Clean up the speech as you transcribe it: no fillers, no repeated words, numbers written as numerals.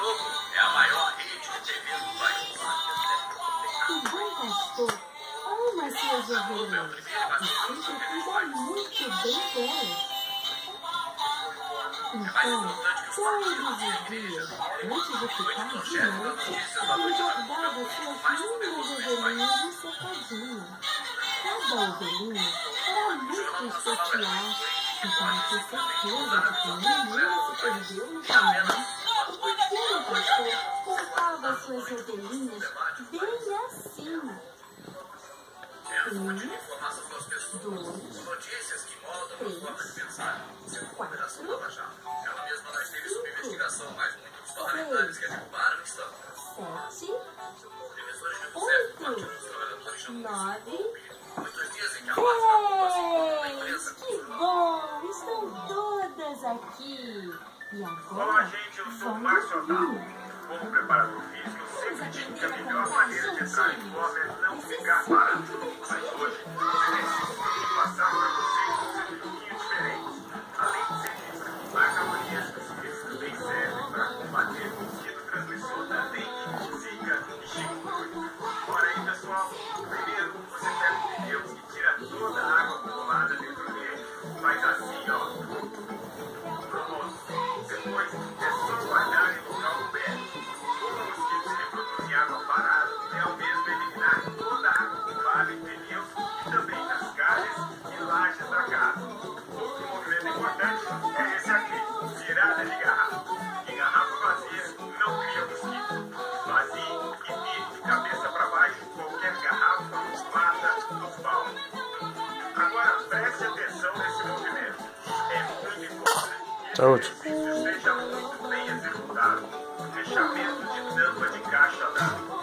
O bom pastor ama suas ovelhas e sempre cuida muito bem delas. Então, todos os dias, antes de ficar de noite, ele guardava suas lindas ovelhinhas no cercadinho. Cada ovelhinha era muito especial, então eu tinha certeza de que ninguém se perdeu no caminho. O pequeno pastor contava suas ovelhinhas bem assim. 1, 2, 3, 4, 5, 6, 7, 8, 9, 10. Que bom! Estão todas aqui. E agora, vamos dormir. Como preparador físico, eu sempre digo que a melhor maneira de entrar em forma é não ficar parado. Mas hoje, eu decidi passar para vocês um truquinho diferente. Além de ser livre, as calorias eles também servem para combater o mosquito transmissor da dengue, zika e chikungunya. Bora aí, pessoal. Primeiro, você pega o pneu e tira toda a água acumulada dentro dele. Faz assim, ó. Pronto. Depois, é só guardar em local coberto. Água parada é ao mesmo eliminar toda a água ocupada em pneus e também nas calhas e lajes da casa. Outro movimento importante é esse aqui, virada de garrafa. Em garrafa vazia não cria mosquito. Vazie e vire de cabeça para baixo qualquer garrafa, lata ou pau. Agora preste atenção nesse movimento. É muito importante que esse exercício seja muito bem executado. Fechamento de tampa de caixa d'água.